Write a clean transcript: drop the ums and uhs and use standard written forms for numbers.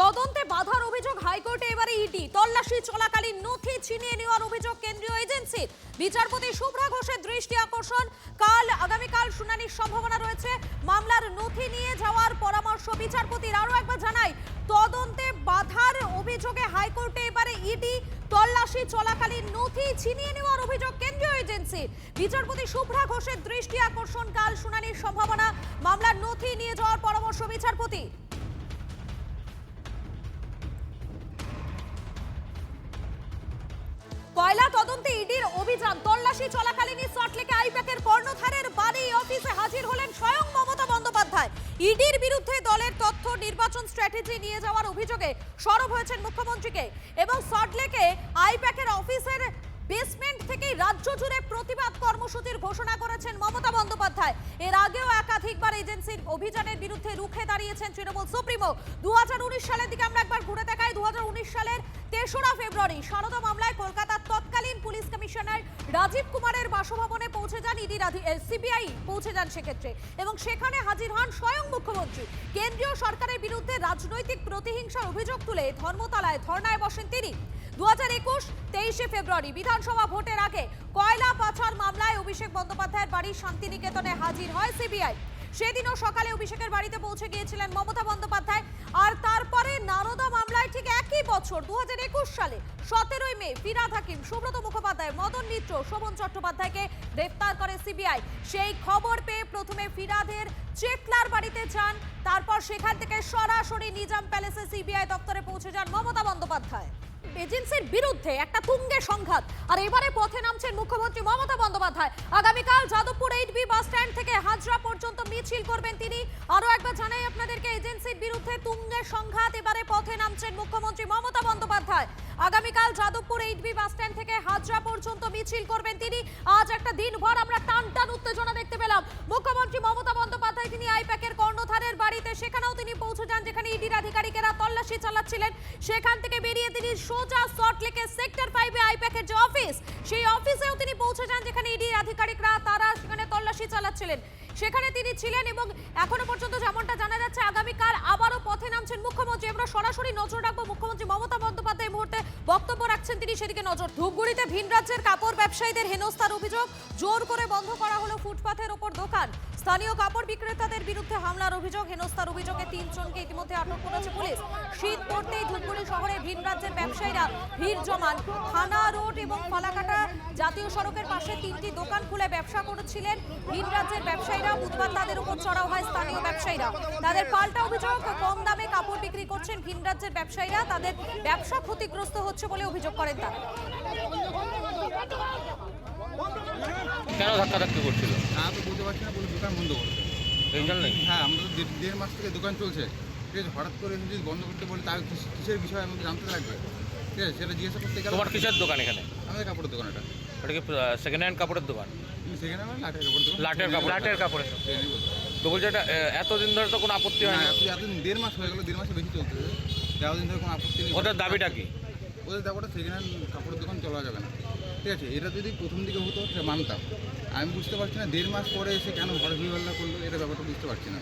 তদন্তে বাধার অভিযোগ হাইকোর্টে এবারে ইডি তল্লাশি চলাকালীন নথি ছিনিয়ে নেওয়ার অভিযোগ কেন্দ্রীয় এজেন্সির। বিচারপতি শুভ্রা ঘোষের দৃষ্টি আকর্ষণ, আগামীকাল শুনানির সম্ভাবনা রয়েছে। মামলার নথি নিয়ে যাওয়ার পরামর্শ বিচারপতির। আরো একবার জানাই, তদন্তে বাধার অভিযোগে হাইকোর্টে এবারে ইডি তল্লাশি চলাকালীন নথি ছিনিয়ে নেওয়ার অভিযোগ কেন্দ্রীয় এজেন্সির। বিচারপতি শুভ্রা ঘোষের দৃষ্টি আকর্ষণ, কাল শুনানির সম্ভাবনা, মামলার নথি নিয়ে যাওয়ার পরামর্শ বিচারপতি। কয়লা তদন্তে ইডির অভিযান, তল্লাশি চলাকালীনই সল্টলেকে আইপ্যাকের কর্ণধারের বাড়ি অফিসে হাজির হলেন স্বয়ং মমতা বন্দ্যোপাধ্যায়। ইডির বিরুদ্ধে দলের তথ্য নির্বাচন স্ট্র্যাটেজি নিয়ে যাওয়ার অভিযোগে সরব হয়েছেন মুখ্যমন্ত্রীকে এবং সল্টলেকে আইপ্যাকের অফিসের বেসমেন্ট থেকেই রাজ্য জুড়ে প্রতিবাদ কর্মসূচির ঘোষণা করেছেন মমতা বন্দ্যোপাধ্যায়। এর আগেও একাধিকবার এজেন্সির অভিযানের বিরুদ্ধে রুখে দাঁড়িয়েছেন তৃণমূল সুপ্রিমো। 2019 সালের দিকে আমরা একবার ঘুরে দেখাই। 2019 সালের 3রা ফেব্রুয়ারি সারদা মামলায় কলকাতার তৎকালীন পুলিশ কমিশনার রাজীব কুমারের বাসভবনে পৌঁছে যান সিবিআই পৌঁছে যান সেক্ষেত্রে, এবং সেখানে হাজির হন স্বয়ং মুখ্যমন্ত্রী। কেন্দ্রীয় সরকারের বিরুদ্ধে রাজনৈতিক প্রতিহিংসার অভিযোগ তুলে ধর্মতলায় ধর্নায় বসেন তিনি। 2021 23শে ফেব্রুয়ারি বিধানসভা ভোটের আগে কয়লা পাচার মামলায় অভিষেক বন্দ্যোপাধ্যায়ের বাড়ি শান্তিনিকেতনে হাজির হয় সিবিআই। সেদিনও সকালে অভিষেকের বাড়িতে পৌঁছে গিয়েছিলেন মমতা বন্দ্যোপাধ্যায়। আর তারপরে নারদা মামলায় ঠিক একই বছর 2021 সালে 17ই মে ফিরহাদ হাকিম, সুব্রত মুখোপাধ্যায়, মদন মিত্র, শোভন চট্টোপাধ্যায়কে গ্রেফতার করে সিবিআই। সেই খবর পেয়ে প্রথমে ফিরহাদের চেতলার বাড়িতে যান, তারপর সেখান থেকে সরাসরি নিজাম প্যালেসে সিবিআই দপ্তরে পৌঁছে যান মমতা বন্দ্যোপাধ্যায়। এজেন্সির বিরুদ্ধে একটা তুঙ্গে সংঘাত, আর এবারে পথে নামছেন মুখ্যমন্ত্রী মমতা বন্দ্যোপাধ্যায়। আগামীকাল যাদবপুর 8B বাস স্ট্যান্ড থেকে হাজরা পর্যন্ত মিছিল করবেন তিনি। আরো একবার জানাই আপনাদেরকে, এজেন্সির বিরুদ্ধে তুঙ্গে সংঘাত, এবারে পথে নামছেন মুখ্যমন্ত্রী মমতা বন্দ্যোপাধ্যায়। আগামীকাল যাদবপুর 8B বাস স্ট্যান্ড থেকে হাজরা পর্যন্ত মিছিল করবেন তিনি। আজ একটা দিনভর আমরা টান টান উত্তেজনা দেখতে পেলাম। মুখ্যমন্ত্রী মমতা বন্দ্যোপাধ্যায় তিনি আইপ্যাকের কর্ণধারের বাড়িতে, সেখানেও তিনি পৌঁছে যান যেখানে ইডির আধিকারিকেরা তল্লাশি চালাচ্ছিলেন। সেখান থেকে বেরিয়ে তিনি সোজা সল্টলেকের সেক্টর 5 এ আইপ্যাকের যে অফিস, সেই অফিসেও তিনি পৌঁছে যান যেখানে ইডির আধিকারিকরা তারা সেখানে তল্লাশি চালাচ্ছিলেন। সেখানে তিনি ছিলেন এবং এখনো পর্যন্ত যেমনটা জানা যাচ্ছে আগামীকাল আবারও পথে নামছেন মুখ্যমন্ত্রী। আমরা সরাসরি নজর রাখবো মুখ্যমন্ত্রী মমতা বন্দ্যোপাধ্যায় এই মুহূর্তে বক্তব্য রাখছেন তিনি, সেদিকে নজর। ধূপগুড়িতে ভিন রাজ্যের কাপড় ব্যবসায়ীদের হেনস্থার অভিযোগ, জোর করে বন্ধ করা হলো ফুটপাথের ওপর দোকান। স্থানীয় কাপড় বিক্রেতাদের বিরুদ্ধে হামলার অভিযোগ, হেনস্থার অভিযোগে 3 জনকে ইতিমধ্যে আটক করেছে পুলিশ। শীত পড়তেই ধূপগুড়ি শহরে ভিন রাজ্যের ব্যবসায়ীরা ভিড় জমান। থানা রোড এবং ফালাকাটা জাতীয় সড়কের পাশে 3টি দোকান খুলে ব্যবসা করেছিলেন ভিন রাজ্যের ব্যবসায়ীরা। বুধবার তাদের উপর চড়াও হয় স্থানীয় ব্যবসায়ীরা। তাদের পাল্টা অভিযোগ, কম দামে কাপড় বিক্রি করছেন ভিন রাজ্যের ব্যবসায়ীরা, তাদের ব্যবসা ক্ষতিগ্রস্ত হচ্ছে বলে অভিযোগ করেন তারা। কেন ধাক্কাধাক্কি করছিল? আমি বলতে পারছি না, বলে দোকান বন্ধ করতে। এই জন্যই? হ্যাঁ, আমরা তো 1.5 মাস থেকে দোকান চলছে, ঠিক আছে। হঠাৎ করে যদি বন্ধ করতে বলে তার কিসের বিষয় আমাকে জানতে লাগবে, ঠিক আছে। সেটা জিজ্ঞাসা করতে গেলে। তোমার কিসের দোকান এখানে? আমাদের কাপড়ের দোকান এটা। ওটা কি সেকেন্ড হ্যান্ড কাপড়ের দোকান? সেখানে আমার লাটের কাপড়ের দোকান। লাটের কাপড়ের দোকান। তো বলছে এটা এতদিন ধরে তো কোনো আপত্তি হয় না? এতদিন 1.5 মাস হয়ে গেল, 1.5 মাসে বেশি চলতেছে। এতদিন ধরে কোনো আপত্তি নেই। ওটার দাবিটা কি? ওদের দাবিটা সেকেন্ড হ্যান্ড কাপড়ের দোকান চলা যাবে না, ঠিক আছে। এটা যদি প্রথম দিকে হতো সেটা মানতাম। আমি বুঝতে পারছি না 1.5 মাস পরে এসে কেন ঘরে ভিড় করলো, এটা ব্যাপারটা বুঝতে পারছি না।